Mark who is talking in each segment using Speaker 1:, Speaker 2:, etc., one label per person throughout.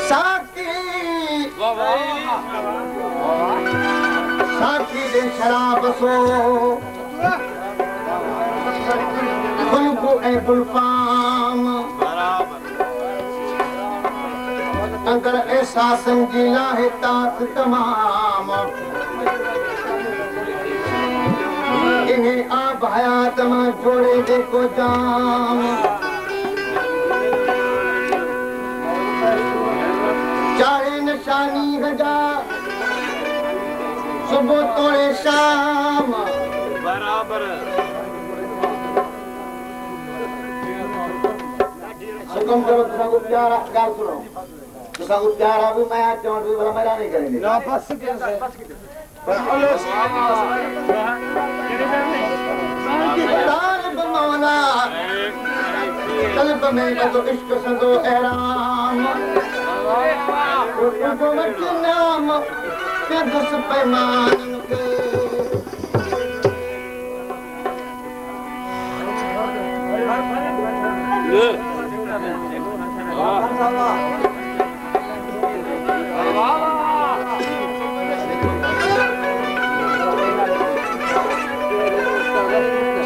Speaker 1: साकी साकी दे शराब सो खुलबू ऐं गुलफाम अगर एहसासन जी लाहे तात तमाम इन्हें आप हयात में जोड़े देखो जाम चाहे निशानी हजा सुबह तोड़े शाम बराबर हुक्म करो तुसांको प्यारा गाल सुनो तुसांको प्यारा भी मैं चौंट भी भला मेरा नहीं करेंगे ना बस तालिब मौला कल्ब में तो इश्क संगो एहराम उनको मत नाम के दुस पैमान के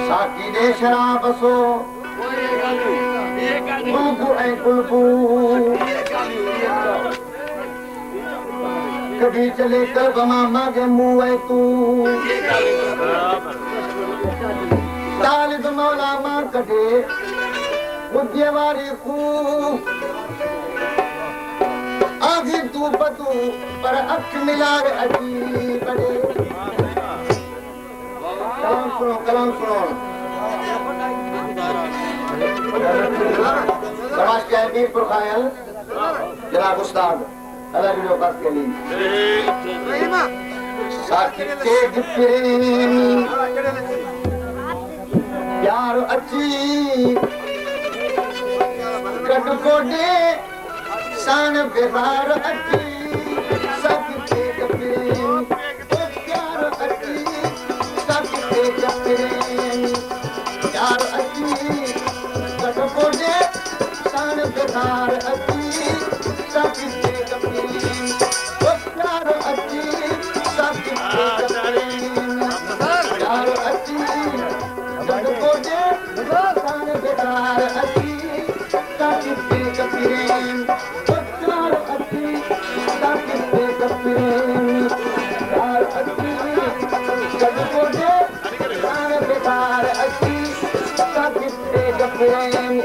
Speaker 1: साकी दे शराब सो गुलबू ऐं गुलबू कभी चले कर मामा के मुँह है तू तालिब मौला मां कटे बुद्धि वारी खूब आधी तू बतू पर अख मिला रे अजी बड़े कलाम सुनो समाज के मीरपुर खायल जनाब उस्ताद अलग लोग के लिए साकी तेज प्रेमी प्यार अच्छी कट कोडे सान बेहार अच्छी साकी तेज प्रेमी प्यार अच्छी साकी तेज प्रेमी प्यार अच्छी कट कोडे सान बेहार अच्छी साकी तेज प्रेमी प्यार अच्छी साकी तेज प्रेमी प्यार अच्छी कट कोडे सान बेहार अच्छी साकी तेज प्रेमी प्यार अच्छी साकी तेज प्रेमी प्यार अच्छी कट कोडे सान बेहार अच्छी साकी तेज प्रेमी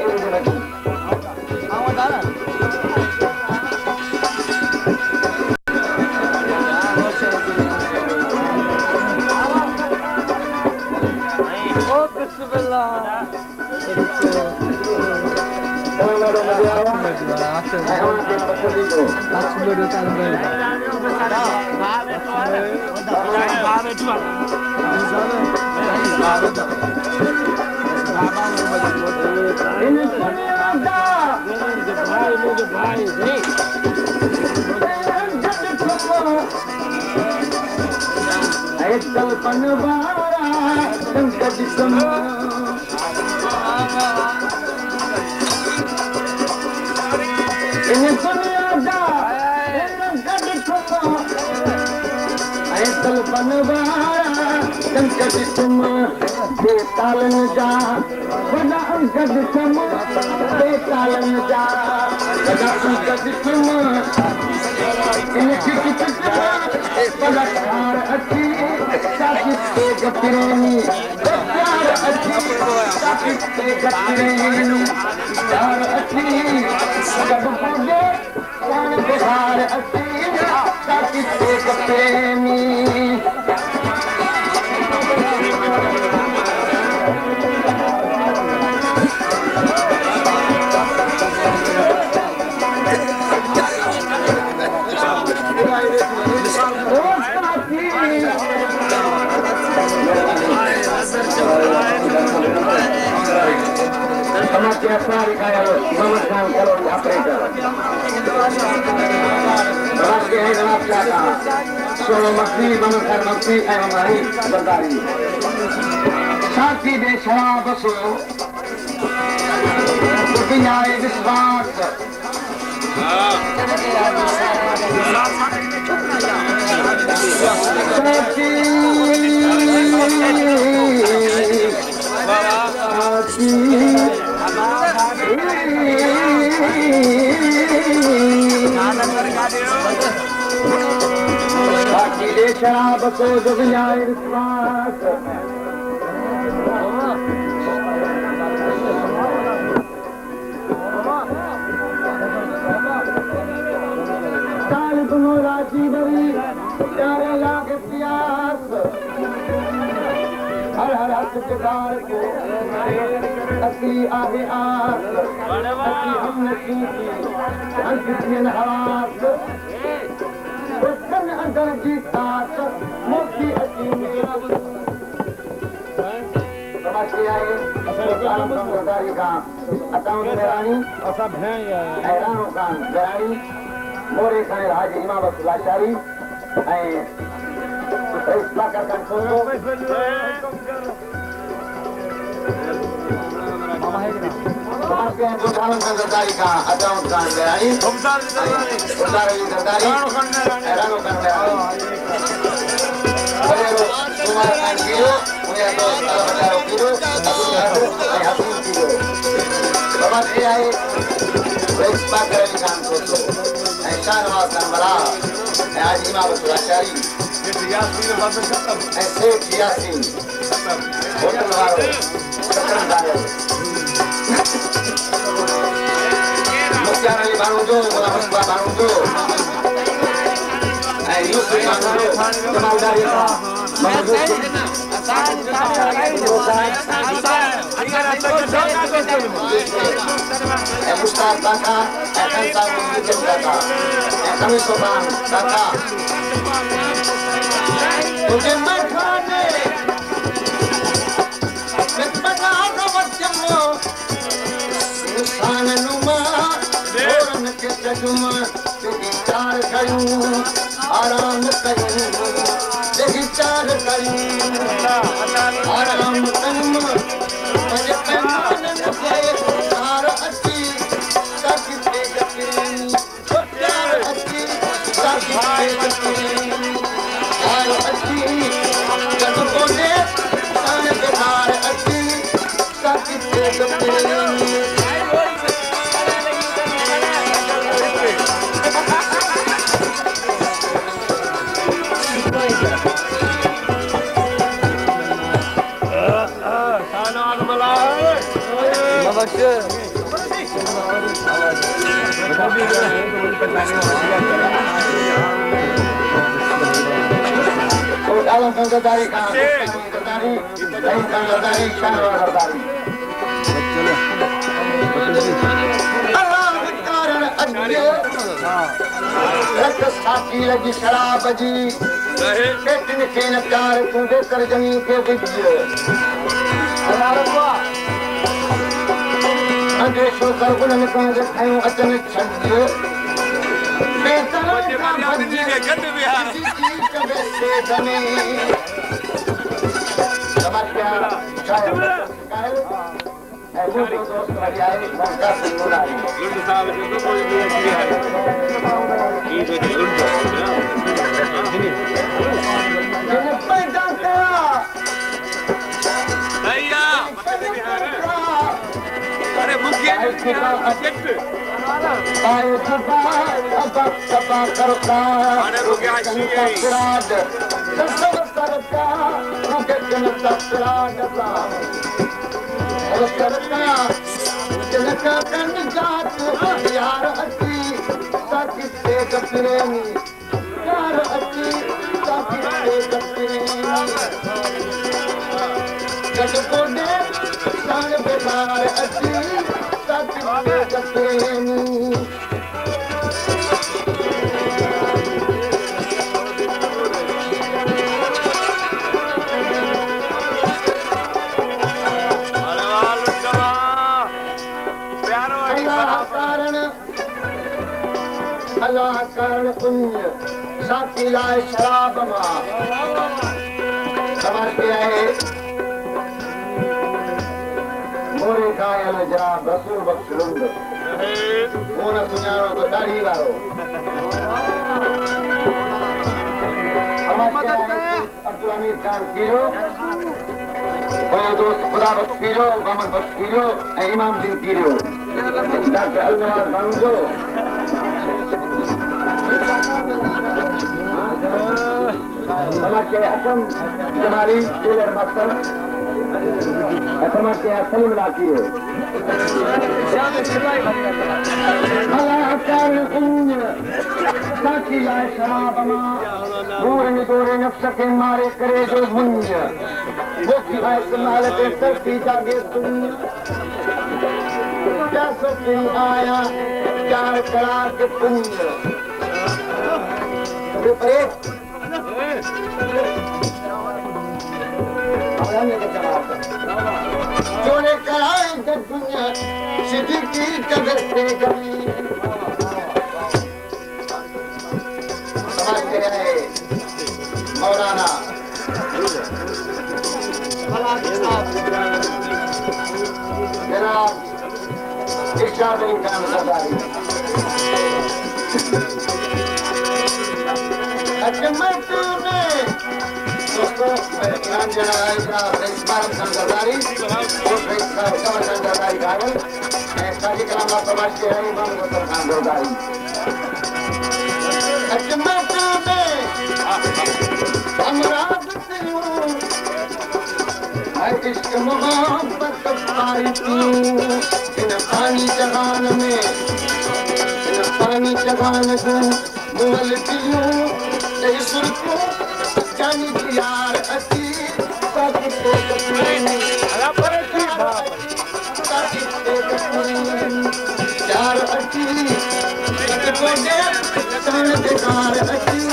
Speaker 1: बेतालन जा वॾा अंगद सम बेतालन जा वॾा अंगद सम इनखे पलकार अची साकी तेज प्रेमी प्यार अची साकी तेज प्रेमी प्यार अची जब पूजे प्राण बिहार अची साकी तेज प्रेमी Sari kaya Muhammad Khan kalau operator. Balas ke hai janab kata. Solo makti banakar makti hai हमारी सरदारी. साथी दे शराब सो दुनियाए विश्वास शराब को जब इस्लात तालिब मोराजी बरी प्यारे लाग प्यास हर हर हकदार को असली आगे आस असली हमने की अंकित हवास अंदर जी साथ मोती समझते आए सरदारी का अकाउंट मेरानी हैरानों का मेरानी मोरे खाने हाजी इमामत लाचारी इस्लाह का कंसोलो समझते हैं गुजारन सरदारी का अकाउंट का मेरानी गुजारन सरदारी हैरानों का मेरानी तुम्हारा काम किलो मुझे तो सारा बचाओ किलो हाफिज किलो समझ के आए इस बात करने काम को तो ऐसा नवाज का बड़ा आज इमाम सुराचारी ऐसे यासीन होटल वालों सकरदार मुख्तार अली बानूजो मुला मुस्बा बानूजो यूसुफ बानूजो जमालदारी का मुस्ताद बाका एहसन साहब मुझे बाका कमी सोबान बाका तुझे मैं खाने कितना आज़मो इंसान नुमा औरन के जजुमा तेरी चार कयूं आराम कयूं तेरी चार कयूं आराम कयूं मुझे पैमान न दे तार अच्छी ताकि जकीनी प्यार अच्छी ताकि जकीनी प्यार अच्छी जब बोले ताने प्यार अच्छी ताकि जकीनी Dalam सरदारी का सरदारी नहीं सरदारी शानवार सरदारी अल्लाह कारण अज्ञे रख साथी लगी शराब जी पेटन के नकार तू बेकर जमी के बिजले अंदेशो कर गुन को खायो अचन छंजे बेतन का बंदे गद बिहार से जमी समझ शायद है वो दोस्त बढ़ियाए मौका सुनाई लुंड साहब जो कोई भी है ये जो लुंड जिन पैदा करा भैया बिहार अरे मुखिया अध्यक्ष आए सभा सभा करता अरे रुकिया सराद सब करता रुके जनता सराद का और करता जनता कन जात यार अच्छी ताकि से कपरेनी यार अच्छी ताकि से कपरेनी जब को दे संग बेकार अच्छी ताकि से कपरेनी अल्लाह कारण पुण्य साथी लाए शराब मां समझते आए मोरे कायल जनाब रसूल बख्श लुंड Una suñaro to दाढ़ी वारो अब्दुल हमीद खान कीरो और दोस्त खुदा बख्श कीरो मोहम्मद बख्श कीरो इमाम सिंह कीरो डॉक्टर अलनवाज बांगो समाज हकम जमाली टेलर मक्तल समाज के सलीम लाकीरो साकी लाए शराब नूर निदोरे नफ्स के मारे करे जो मुंज वो की है संभाल के सरती जागे दुनिया क्या सोचे आया चार करा के पुण्य तो परे जो ने कराए के दुनिया सिद्धि की कदर पे गई समाज के रहे मौलाना जनाब इरशाद अली खान सरदारी अजमत में दोस्तों इनाम जना इसका प्रिंसिपल सरदारी और प्रिंसिपल कमर सरदारी घायल साजी कलाम समाज के है इमाम मुस्तफा खान सरदारी अजमत में अमराद इश्क मोहब्बत पाई तू इन पानी जहान में इन पानी जहान को मुगल पियो ते सुरको जानी की यार अती साकी ते यार अती को दे जान दे कार अती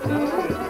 Speaker 1: Thank you.